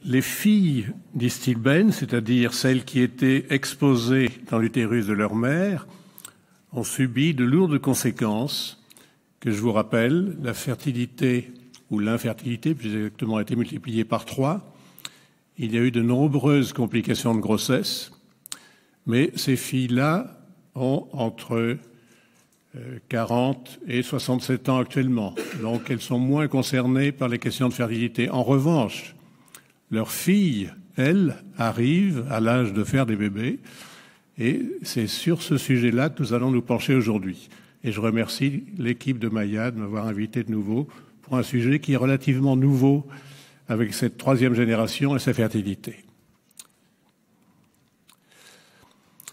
Les filles d'Istilben, c'est-à-dire celles qui étaient exposées dans l'utérus de leur mère, ont subi de lourdes conséquences que je vous rappelle. La fertilité ou l'infertilité, plus exactement, a été multipliée par 3. Il y a eu de nombreuses complications de grossesse, mais ces filles-là ont entre 40 et 67 ans actuellement. Donc elles sont moins concernées par les questions de fertilité. En revanche, leurs filles, elles, arrivent à l'âge de faire des bébés. Et c'est sur ce sujet-là que nous allons nous pencher aujourd'hui. Et je remercie l'équipe de Maya de m'avoir invité de nouveau pour un sujet qui est relativement nouveau avec cette 3e génération et sa fertilité.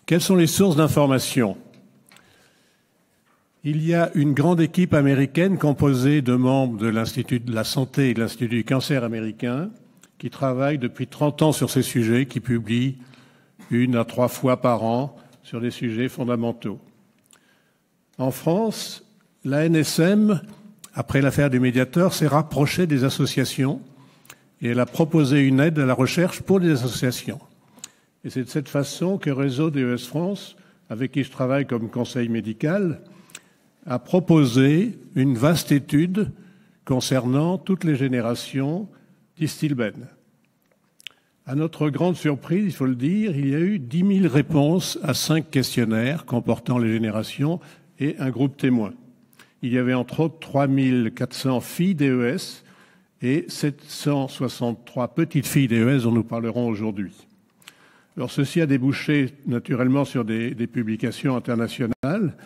Quelles sont les sources d'information ? Il y a une grande équipe américaine composée de membres de l'Institut de la Santé et de l'Institut du Cancer américain qui travaillent depuis 30 ans sur ces sujets, qui publient 1 à 3 fois par an sur des sujets fondamentaux. En France, l'ANSM, après l'affaire du médiateur, s'est rapprochée des associations et elle a proposé une aide à la recherche pour les associations. Et c'est de cette façon que Réseau DES France, avec qui je travaille comme conseil médical, a proposé une vaste étude concernant toutes les générations d'Istilben. À notre grande surprise, il faut le dire, il y a eu 10 000 réponses à 5 questionnaires comportant les générations et un groupe témoin. Il y avait entre autres 3 400 filles DES et 763 petites filles DES dont nous parlerons aujourd'hui. Alors ceci a débouché naturellement sur des publications internationales.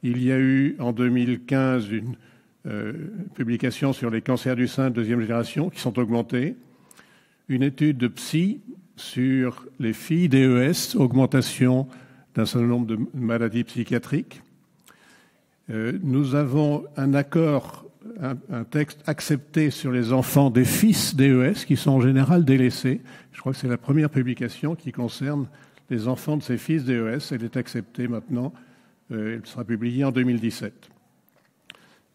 Il y a eu en 2015 une publication sur les cancers du sein de 2e génération qui sont augmentés. Une étude de psy sur les filles DES, augmentation d'un certain nombre de maladies psychiatriques. Nous avons un accord, un texte accepté sur les enfants des fils DES qui sont en général délaissés. Je crois que c'est la première publication qui concerne les enfants de ces fils DES. Elle est acceptée maintenant. Elle sera publiée en 2017.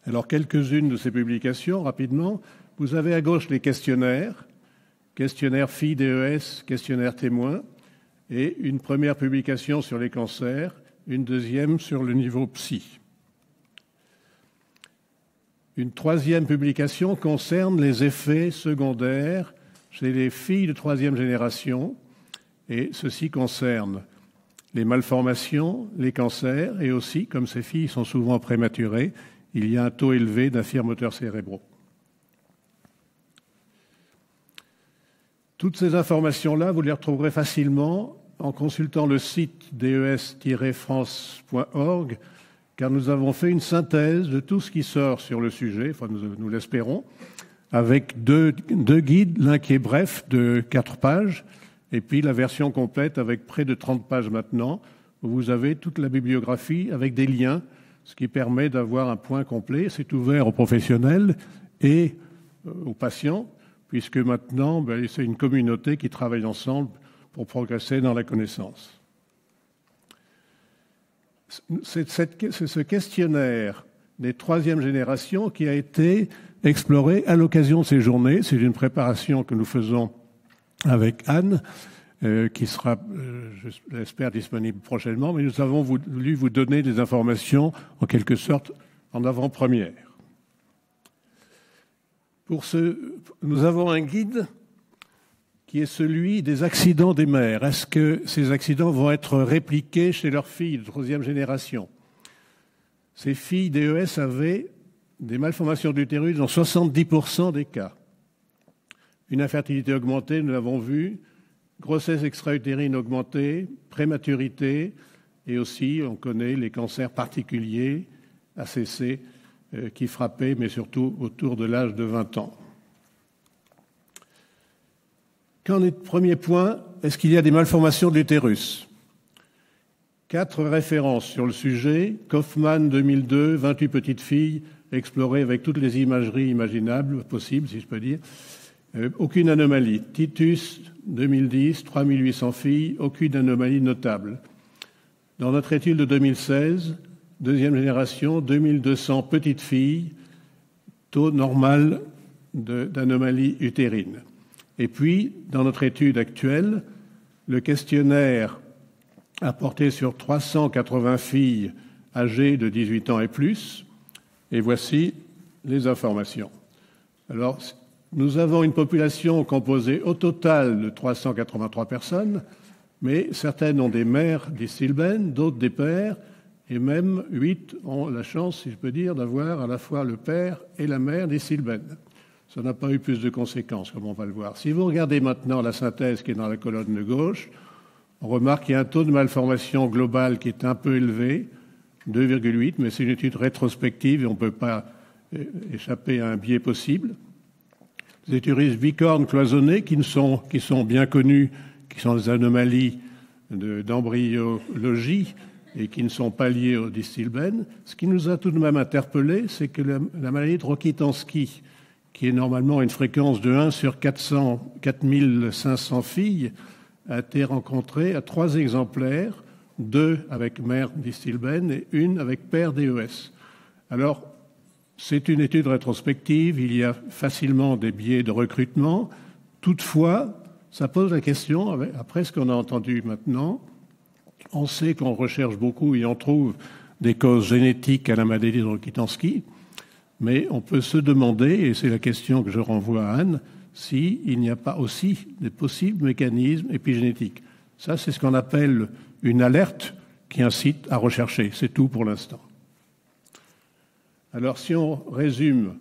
Alors, quelques-unes de ces publications, rapidement. Vous avez à gauche les questionnaires. Questionnaire filles DES, questionnaire témoin, et une première publication sur les cancers, une deuxième sur le niveau psy. Une 3e publication concerne les effets secondaires chez les filles de 3e génération, et ceci concerne les malformations, les cancers, et aussi, comme ces filles sont souvent prématurées, il y a un taux élevé d'infarcts moteurs cérébraux. Toutes ces informations-là, vous les retrouverez facilement en consultant le site des-france.org, car nous avons fait une synthèse de tout ce qui sort sur le sujet, enfin nous l'espérons, avec deux guides, l'un qui est bref de 4 pages, et puis la version complète avec près de 30 pages maintenant, où vous avez toute la bibliographie avec des liens, ce qui permet d'avoir un point complet. C'est ouvert aux professionnels et aux patients, puisque maintenant, c'est une communauté qui travaille ensemble pour progresser dans la connaissance. C'est ce questionnaire des 3e générations qui a été exploré à l'occasion de ces journées. C'est une préparation que nous faisons avec Anne, qui sera, je l'espère, disponible prochainement, mais nous avons voulu vous donner des informations, en quelque sorte, en avant-première. Nous avons un guide qui est celui des accidents des mères. Est-ce que ces accidents vont être répliqués chez leurs filles de 3e génération ? Ces filles DES avaient des malformations de l'utérus dans 70% des cas. Une infertilité augmentée, nous l'avons vu, grossesse extra-utérine augmentée, prématurité, et aussi, on connaît les cancers particuliers, ACC, qui frappaient, mais surtout autour de l'âge de 20 ans. Premier point, est-ce qu'il y a des malformations de l'utérus ? 4 références sur le sujet. Kaufmann, 2002, 28 petites filles explorées avec toutes les imageries imaginables, possibles, si je peux dire. Aucune anomalie. Titus, 2010, 3800 filles, aucune anomalie notable. Dans notre étude de 2016, 2e génération, 2200 petites filles, taux normal d'anomalie utérine. Et puis, dans notre étude actuelle, le questionnaire a porté sur 380 filles âgées de 18 ans et plus, et voici les informations. Alors, nous avons une population composée au total de 383 personnes, mais certaines ont des mères d'Istilben, d'autres des pères, et même 8 ont la chance, si je peux dire, d'avoir à la fois le père et la mère d'Istilben. Ça n'a pas eu plus de conséquences, comme on va le voir. Si vous regardez maintenant la synthèse qui est dans la colonne de gauche, on remarque qu'il y a un taux de malformation global qui est un peu élevé, 2,8, mais c'est une étude rétrospective et on ne peut pas échapper à un biais possible. Les utérus bicornes cloisonnés qui sont bien connus, qui sont des anomalies d'embryologie et qui ne sont pas liées au Distilben. Ce qui nous a tout de même interpellés, c'est que la maladie de Rokitansky, qui est normalement une fréquence de 1 sur 4500 filles, a été rencontrée à 3 exemplaires, 2 avec mère d'Istilben et 1 avec père DES. Alors, c'est une étude rétrospective, il y a facilement des biais de recrutement. Toutefois, ça pose la question, après ce qu'on a entendu maintenant, on sait qu'on recherche beaucoup et on trouve des causes génétiques à la maladie de Rokitansky, mais on peut se demander, et c'est la question que je renvoie à Anne, s'il n'y a pas aussi des possibles mécanismes épigénétiques. Ça, c'est ce qu'on appelle une alerte qui incite à rechercher. C'est tout pour l'instant. Alors, si on résume,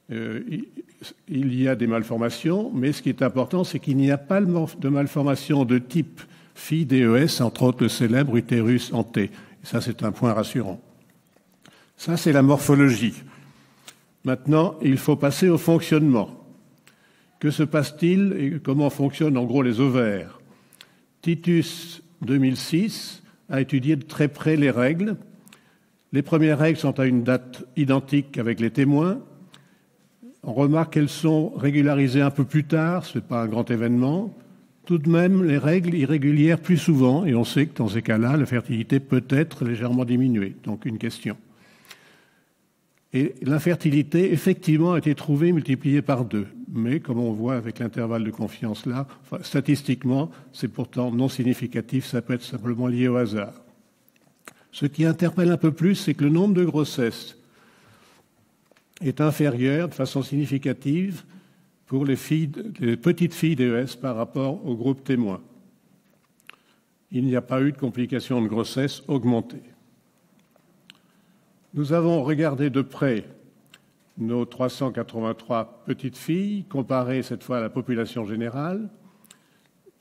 il y a des malformations, mais ce qui est important, c'est qu'il n'y a pas de malformation de type fille DES, entre autres le célèbre utérus en T. Et ça, c'est un point rassurant. Ça, c'est la morphologie. Maintenant, il faut passer au fonctionnement. Que se passe-t-il et comment fonctionnent en gros les ovaires? Titus 2006 a étudié de très près les règles. Les premières règles sont à une date identique avec les témoins. On remarque qu'elles sont régularisées un peu plus tard, ce n'est pas un grand événement. Tout de même, les règles irrégulières plus souvent, et on sait que dans ces cas-là, la fertilité peut être légèrement diminuée. Donc une question. Et l'infertilité, effectivement, a été trouvée multipliée par 2. Mais, comme on voit avec l'intervalle de confiance là, statistiquement, c'est pourtant non significatif, ça peut être simplement lié au hasard. Ce qui interpelle un peu plus, c'est que le nombre de grossesses est inférieur de façon significative pour les petites filles DES par rapport au groupe témoin. Il n'y a pas eu de complications de grossesse augmentées. Nous avons regardé de près nos 383 petites filles, comparées cette fois à la population générale.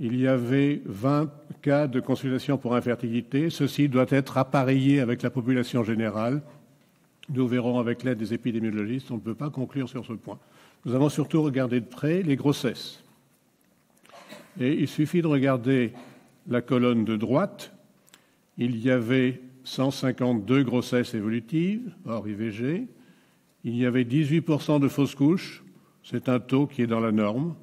Il y avait 20 cas de consultation pour infertilité. Ceci doit être appareillé avec la population générale. Nous verrons avec l'aide des épidémiologistes, on ne peut pas conclure sur ce point. Nous avons surtout regardé de près les grossesses. Et il suffit de regarder la colonne de droite. Il y avait 152 grossesses évolutives, hors IVG. Il y avait 18% de fausses couches, c'est un taux qui est dans la norme,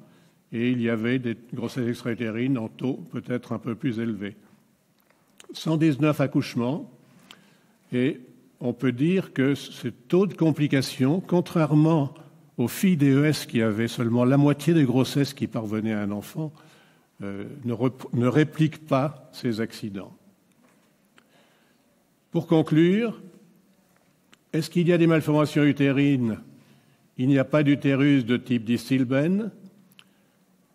et il y avait des grossesses extra-utérines en taux peut-être un peu plus élevé. 119 accouchements, et on peut dire que ce taux de complications, contrairement aux filles DES qui avaient seulement la moitié des grossesses qui parvenaient à un enfant, ne réplique pas ces accidents. Pour conclure, est-ce qu'il y a des malformations utérines? Il n'y a pas d'utérus de type Distilben.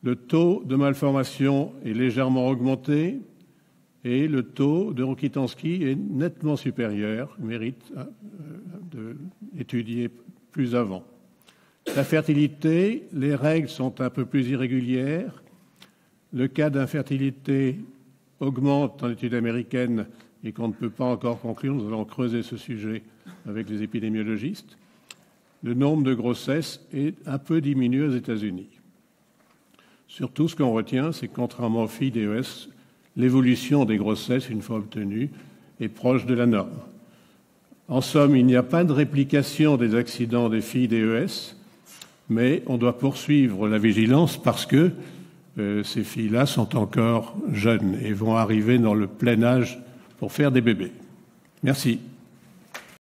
Le taux de malformation est légèrement augmenté et le taux de Rokitansky est nettement supérieur, mérite d'étudier plus avant. La fertilité, les règles sont un peu plus irrégulières. Le cas d'infertilité augmente dans l'étude américaine et qu'on ne peut pas encore conclure. Nous allons creuser ce sujet avec les épidémiologistes. Le nombre de grossesses est un peu diminué aux États-Unis. Surtout, ce qu'on retient, c'est que contrairement aux filles DES, l'évolution des grossesses, une fois obtenue, est proche de la norme. En somme, il n'y a pas de réplication des accidents des filles DES, mais on doit poursuivre la vigilance parce que ces filles-là sont encore jeunes et vont arriver dans le plein âge pour faire des bébés. Merci.